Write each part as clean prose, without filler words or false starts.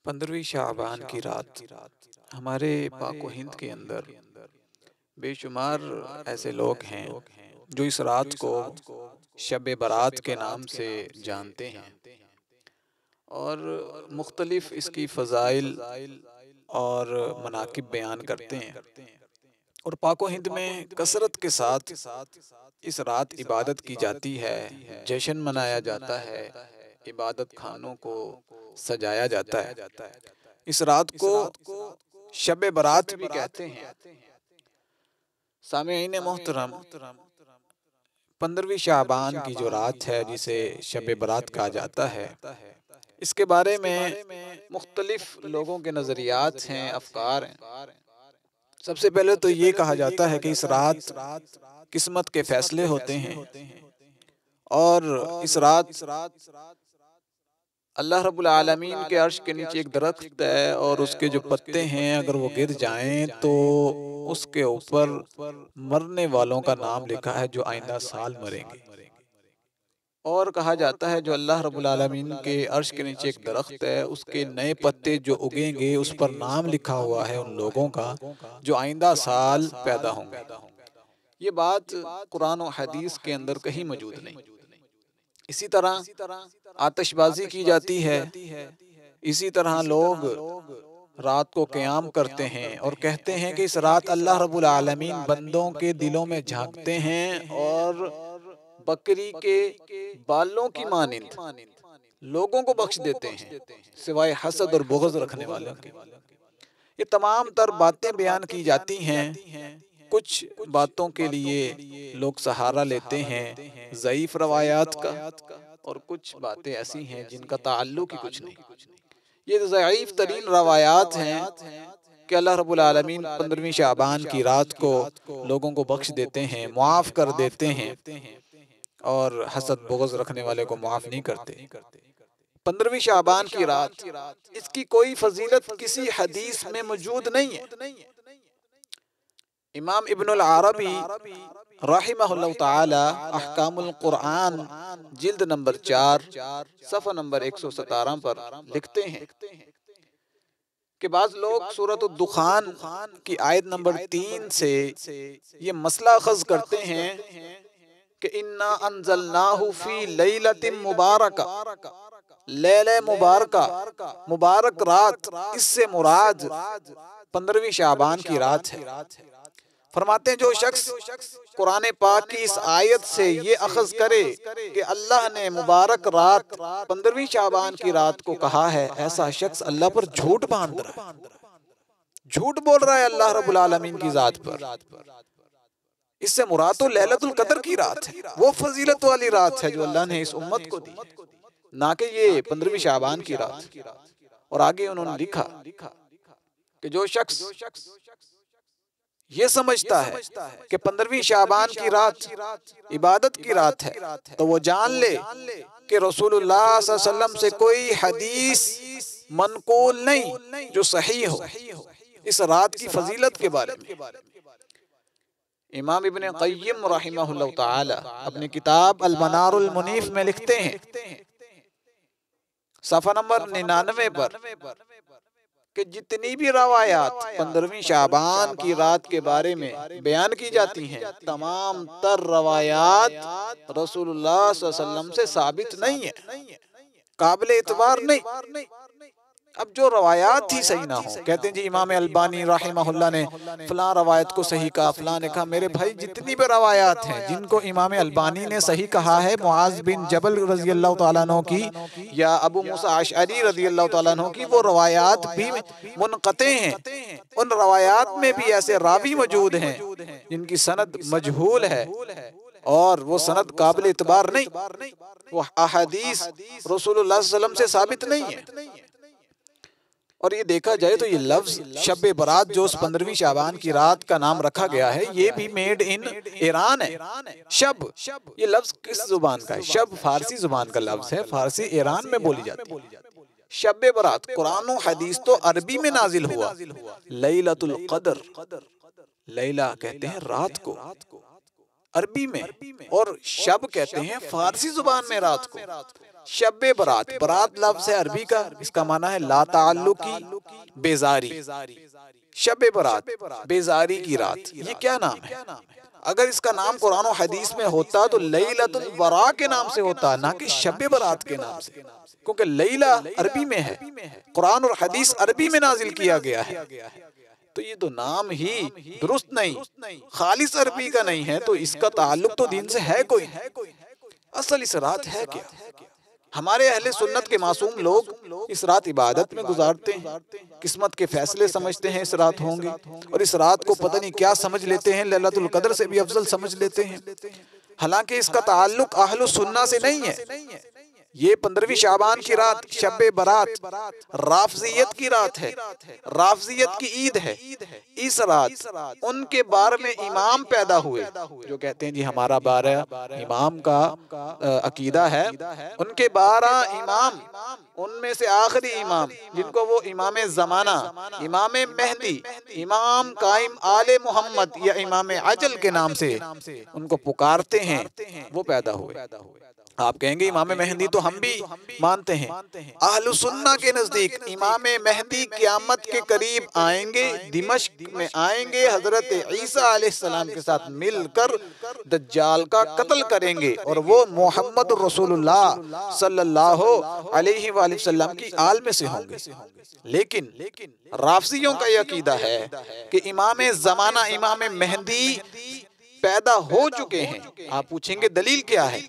15वीं शाबान की रात हमारे पाक व हिंद के अंदर बेशुमार ऐसे लोग हैं जो इस रात को शब बारात के नाम से जानते हैं और मुख्तलिफ इसकी फ़ज़ाइल और मनाकिब बयान करते हैं। और पाक व हिंद में कसरत के साथ इस रात इबादत की जाती है, जश्न मनाया जाता है, इबादत खानों को सजाया जाता है। इस रात को शब बारात भी कहते हैं। सामीईन मोहतरम, 15वीं शाबान की जो रात है जिसे शब बारात कहा जाता है, इसके बारे में मुख्तलिफ लोगों के नज़रियात हैं, अफकार हैं। सबसे पहले तो ये कहा जाता है कि इस रात किस्मत के फैसले होते हैं और इस रात अल्लाह रब्बुल आलमीन के अर्श के नीचे एक दरख्त है और उसके जो पत्ते हैं अगर वो गिर जाएं तो उसके ऊपर मरने वालों का नाम लिखा है जो आइंदा साल मरेंगे। और कहा जाता है जो अल्लाह रब्बुल आलमीन के अर्श के नीचे एक दरख्त है उसके नए पत्ते जो उगेंगे उस पर नाम लिखा हुआ है उन लोगों का जो आइंदा साल पैदा होंगे। ये बात कुरान और हदीस के अंदर कहीं मौजूद नहीं। इसी तरह आतिशबाजी की जाती है। इसी तरह लोग रात को क़याम करते हैं और कहते हैं कि इस रात अल्लाह रब्बुल आलमीन बंदों के दिलों में झांकते हैं और बकरी के बालों की मानिंद लोगों को बख्श देते हैं सिवाय हसद और बुग़्ज़ रखने वालों के। ये तमाम तर बातें बयान की जाती हैं। कुछ बातों के लिए लोग सहारा लेते हैं ज़ईफ़ रवायात का और कुछ बातें ऐसी हैं जिनका ताल्लुक ही कुछ नहीं। ये ज़ईफ़ तरीन रवायात हैं कि अल्लाह रब्बुल आलमीन 15वीं शाबान की रात को लोगों को बख्श देते हैं, मुआफ़ कर देते हैं और हसद बुग़्ज़ रखने वाले को मुआफ़ नहीं करते। 15वीं शाबान की रात, इसकी कोई फजीलत किसी हदीस में मौजूद नहीं है। इमाम इब्नुल अरबी रहिमहुल्लाह ताला अहकामुल कुरान जिल्द नंबर 4 सफ़ा नंबर 117 पर लिखते हैं कि बाज़ लोग सूरत दुखान की आयत नंबर 3 से ये मसला अख़ज़ करते हैं कि इन्ना अंज़लनाहु फी लैलतिन मुबारका, लैले मुबारका, मुबारक रात, इससे मुराद 15वीं शाबान की रात है। फरमाते हैं जो शख्स कुरान पाक की इस आयत से ये अख़ज़ करे कि अल्लाह ने मुबारक रात 15वीं शाबान की रात को कहा है, ऐसा शख्स अल्लाह पर झूठ बांध रहा है, झूठ बोल रहा है अल्लाह रब्बुल आलमीन की ज़ात पर। इससे मुराद तो लैलतुल क़द्र की रात है, वो फजीलत वाली रात है जो अल्लाह ने इस उम्मत को दी, ना कि ये 15वीं शाबान की रात। और आगे उन्होंने लिखा कि जो शख्स ये समझता है कि 15वीं शाबान की रात इबादत की रात है तो वो जान ले कि रसूलुल्लाह सल्लल्लाहु अलैहि वसल्लम से कोई हदीस मनकूल नहीं जो सही हो इस रात की फजीलत के बारे में। इमाम इब्न क़य्यिम रहिमहुल्लाह ताला अपनी किताब अल मनारुल मुनीफ में लिखते हैं सफ़ा नंबर 99 पर कि जितनी भी रवायात 15वीं शाबान की रात के बारे में बयान की जाती हैं, तमाम तर रवायात रसूलुल्लाह सल्लल्लाहु अलैहि वसल्लम से साबित नहीं है, काबिल एतबार नहीं। अब जो रवायात ही सही ना हो, कहते हैं जी इमाम अल्बानी रहमहुल्लाह ने फलां रवायत को सही कहा, फलां ने कहा। मेरे भाई जितनी भी रवायात हैं जिनको इमाम अल्बानी ने सही कहा है, मुआज़ बिन जबल रज़ी अल्लाह तआला अन्हु की या अबू मूसा अशअरी रज़ी अल्लाह तआला अन्हु की, वो रवायात भी मुनक़ते हैं। उन रवायात में भी ऐसे रावी मौजूद हैं जिनकी सनद मजहूल है और वो सनद काबिल इतबार नहीं, वो अहादीस रसूलुल्लाह सल्लल्लाहु अलैहि वसल्लम से साबित नहीं है। और ये देखा जाए तो ये लफ्ज़ शब बारात जो उस 15वीं शाबान की रात का नाम रखा गया है, ये भी मेड इन ईरान है। शब ये लफ्ज़ किस जुबान का है? शब फारसी जुबान का लफ्ज़ है, फारसी ईरान में बोली जाती है। शब बारात कुरान और हदीस तो अरबी में नाजिल हुआ। लैलतुल क़द्र, लैला कहते हैं रात को, अरबी में, और शब कहते हैं फारसी जुबान में रात को। शब्बे बरात, बरात लफ्ज़ है अरबी का, इसका माना है ला ताल्लुकी, बेजारी। शब्बे बरात, बेजारी की रात, ये क्या नाम है? अगर इसका नाम कुरान और हदीस में होता तो लैलतुल बरा के नाम से होता, ना कि शब्बे बरात के नाम से, क्योंकि लैला अरबी में है, कुरान और हदीस अरबी में नाजिल किया गया है। तो ये तो नाम ही दुरुस्त नहीं, खालिस अरबी का नहीं है, तो इसका ताल्लुक तो दीन से है कोई। असल इस रात है क्या? हमारे अहले सुन्नत के मासूम लोग इस रात इबादत में गुजारते हैं, किस्मत के फैसले समझते हैं इस रात होंगे, और इस रात को पता नहीं क्या समझ लेते हैं, लैलतुल कद्र से भी अफजल समझ लेते हैं। हालांकि इसका ताल्लुक अहलु सुन्ना से नहीं है। ये 15वीं शाबान की रात शब्बे बरात राफजियत की रात है, राफजियत की ईद है। इस रात उनके बारे में इमाम पैदा हुए जो कहते हैं जी हमारा 12 इमाम का अकीदा है। उनके 12 इमाम, उनमें से आखिरी इमाम जिनको वो इमाम ज़माना, इमाम मेहदी, इमाम काइम आले मोहम्मद या इमाम अजल के नाम से उनको पुकारते हैं, वो पैदा हुए। आप कहेंगे इमाम मेहदी तो हम भी मानते हैं। अहलु सुन्ना के नजदीक इमाम मेहदी क़यामत के करीब आएंगे, दिमश्क में आएंगे, हजरत ईसा अलैहिस्सलाम के साथ मिलकर दज्जाल का कत्ल करेंगे, और वो मोहम्मद रसूलुल्लाह सल्लल्लाहु अलैहि वसल्लम की आल में से होंगे। लेकिन राफजियों का यह अकीदा है कि इमाम ज़माना, इमाम मेहदी पैदा हो चुके हैं। आप पूछेंगे दलील क्या है?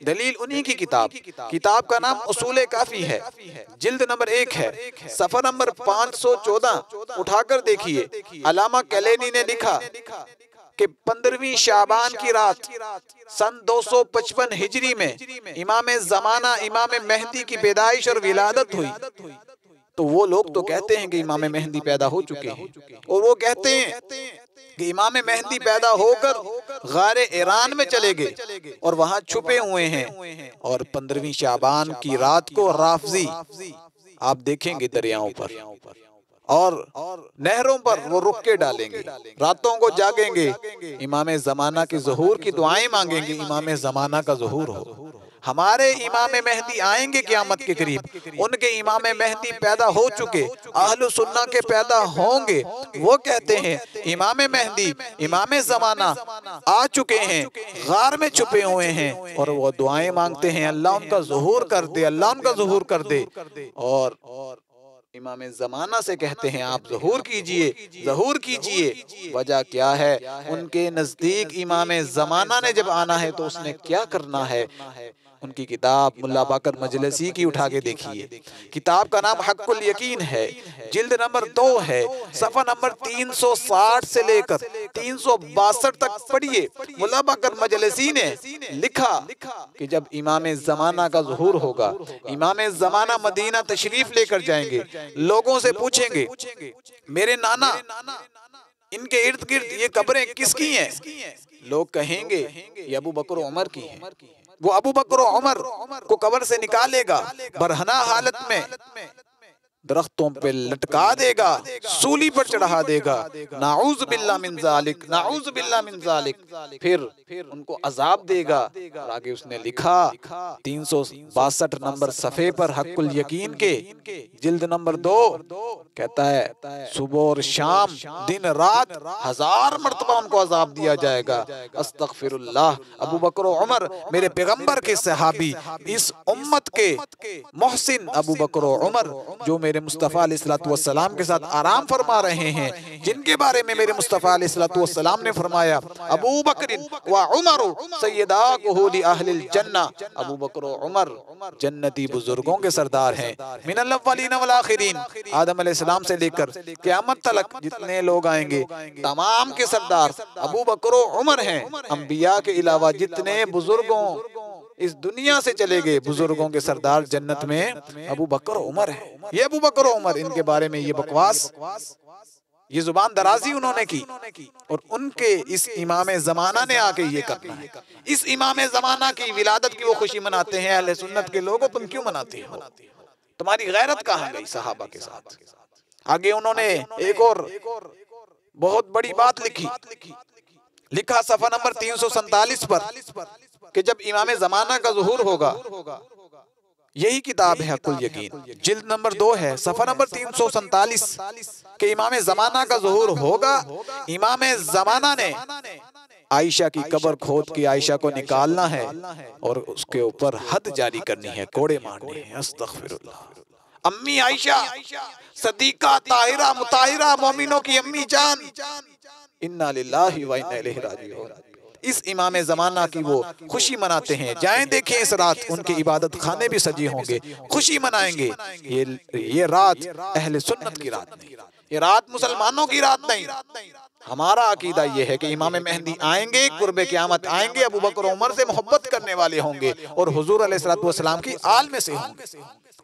दलील उन्हीं की किताब का नाम उसूल काफी है, जिल्द नंबर 1 है, सफा नंबर 514 उठाकर देखिए। अलामा कलेनी ने लिखा कि 15वीं शाबान की रात सन 255 हिजरी में इमाम ज़माना, इमाम मेहदी की पैदाइश और विलादत हुई। तो वो लोग तो कहते हैं कि इमाम मेहदी पैदा हो चुके हैं, और वो कहते हैं कि इमाम मेहदी पैदा होकर गारे ईरान में चले गए और वहां छुपे हुए हैं। और 15वीं शाबान की रात को राफजी आप देखेंगे दरियाओं पर और नहरों पर वो रुक के डालेंगे, रातों को जागेंगे, इमाम ज़माना की ज़ुहूर की दुआएं मांगेंगे, इमाम ज़माना का ज़ुहूर हो। हमारे इमाम मेहदी आएंगे क़यामत के करीब, उनके इमाम मेहदी पैदा हो चुके, अहलु सुन्ना के पैदा होंगे। वो कहते हैं इमाम मेहदी, इमाम ज़माना आ चुके हैं, गार में छुपे हुए हैं, और वो दुआएं मांगते हैं अल्लाह उनका ज़ुहूर कर दे, अल्लाह उनका ज़ुहूर कर दे। और इमाम ज़माना से कहते हैं आप ज़ुहूर कीजिए, ज़ुहूर कीजिए। वजह क्या है? उनके नज़दीक इमाम ज़माना ने जब आना है तो उसने क्या करना है? उनकी किताब मुल्ला बाकर मजलिसी की उठा के देखिए, किताब का नाम हक़्क़ुल यकीन है, जिल्द नंबर 2 है, सफ़ा नंबर 360 से लेकर 362 तक पढ़िए। मुल्ला बाकर मजलिसी ने लिखा कि जब इमाम ज़माना का ज़ुहूर होगा, इमाम ज़माना मदीना तशरीफ लेकर जाएंगे, लोगों से पूछेंगे मेरे नाना, इनके इर्द गिर्द ये कब्रें किसकी हैं? लोग कहेंगे ये अबू बकर उमर की है। वो अबू बकर उमर को कब्र से निकालेगा, बरहना हालत में दरख्तों पे लटका देगा, सूली पर चढ़ा देगा, नाऊज़ बिल्लाह मिन ज़ालिक, नाऊज़ बिल्लाह मिन ज़ालिक। फिर उनको अजाब देगा। और आगे उसने लिखा 362 नंबर सफ़े पर हक़्क़ुल यकीन के जिल्द नंबर 2 कहता है सुबह और शाम दिन रात 1000 मरतबा उनको अजाब दिया जाएगा। अस्तग़फिरुल्लाह। अबू बकर उमर मेरे पैगंबर के सहाबी, इस उम्मत के मोहसिन अबू बकर उमर जो मेरे मुस्तफ़ा अलैहिस्सलातु वस्सलाम के साथ आराम फरमा रहे हैं, जिनके बारे में मेरे मुस्तफ़ा अलैहिस्सलातु वस्सलाम ने फरमाया अबू बकर व उमर सय्यदा ली अहलिल जन्ना। अबू बकर उमर जन्नती बुजुर्गों के सरदार हैं, मिनल अव्वलीन वल आखिरीन। आदम अलैहिस्सलाम से लेकर क़यामत तक जितने लोग आएंगे तमाम के सरदार अबू बकर उमर हैं। अंबिया के अलावा जितने बुजुर्गों इस दुनिया से चले गए, बुजुर्गों के सरदार जन्नत में अबू बकर उमर है। ये अबू बकर उमर, इनके बारे में ये बकवास, ये जुबान दराजी उन्होंने की, और उनके इस इमाम ज़माना ने आके ये करना है। इस इमाम ज़माना की विलादत की वो खुशी मनाते हैं अहले सुन्नत के लोगों, तुम क्यों मनाते हो? तुम्हारी गैरत कहाँ गई सहाबा के साथ? आगे उन्होंने एक और बहुत बड़ी बात लिखी लिखा सफा नंबर 347 पर कि जब इमाम ज़माना का ज़ुहूर होगा, यही किताब है हक़ुल यकीन, जिल्द नंबर 2 है, सफा नंबर 347 के इमाम ज़माना का ज़ुहूर होगा। इमाम ज़माना ने आयशा की कब्र खोद के आयशा को निकालना है और उसके ऊपर हद जारी करनी है, कोड़े मारने हैं। अस्तग़फिरुल्लाह। अम्मी आयशा सदीका ताहिरा मुताहिरा मोमिनों की अम्मी जान, इन्ना लिल्लाहि व इन्ना इलैहि राजिऊन। इस इमाम ज़माना की वो खुशी मनाते हैं। जाएं देखें इस रात उनके इबादत खाने भी सजे होंगे, खुशी मनाएंगे। ये रात अहले सुन्नत की रात नहीं, ये रात मुसलमानों की रात नहीं। हमारा अकीदा ये है कि इमाम मेहदी आएंगे, कुर्बे क़यामत आएंगे, अबू बकर उमर से मोहब्बत करने वाले होंगे और हुजूर अलैहिस्सलातु वस्सलाम की आल में से होंगे।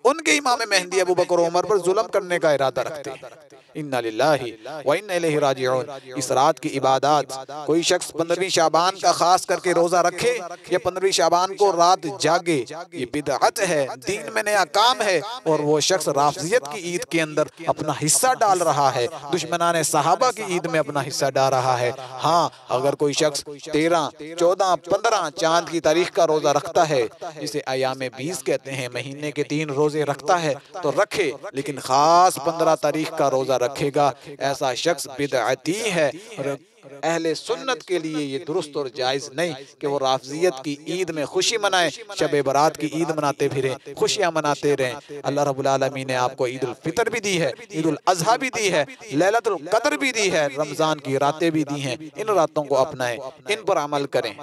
उनके इमाम मेहदी अबू बकर उमर पर जुल्म करने का इरादा रखते हैं। इन्ना लिल्लाहि व इन्ना इलैहि राजिऊन। इस रात की इबादत कोई शख्स 15वीं शाबान का खास करके रोजा रखे या 15वीं शाबान को रात जागे, ये बिदअत है, दीन में नया काम है। और वो शख्स राफजियत की ईद के अंदर अपना हिस्सा डाल रहा है, दुश्मनाने सहाबा की ईद में अपना हिस्सा डाल रहा है। हाँ, अगर कोई शख्स 13, 14, 15 चांद की तारीख का रोजा रखता है, जिसे अयामे 20 कहते हैं, महीने के 3 रोजे रखता है तो रखे, लेकिन खास 15 तारीख का रोजा रखेगा, ऐसा शख्स बिदअती है। और अहले सुन्नत के लिए ये दुरुस्त और जायज़ नहीं कि वो राफजियत की ईद में खुशी मनाए, शब बारात की ईद मनाते फिरें, खुशियाँ मनाते रहें। अल्लाह रब्बुल आलमीन ने आपको ईद उल फितर भी दी है, ईद उल अज़हा भी दी है, लैलतुल क़द्र भी दी है, रमज़ान की रातें भी दी हैं। इन रातों को अपनाएं, इन पर अमल करें।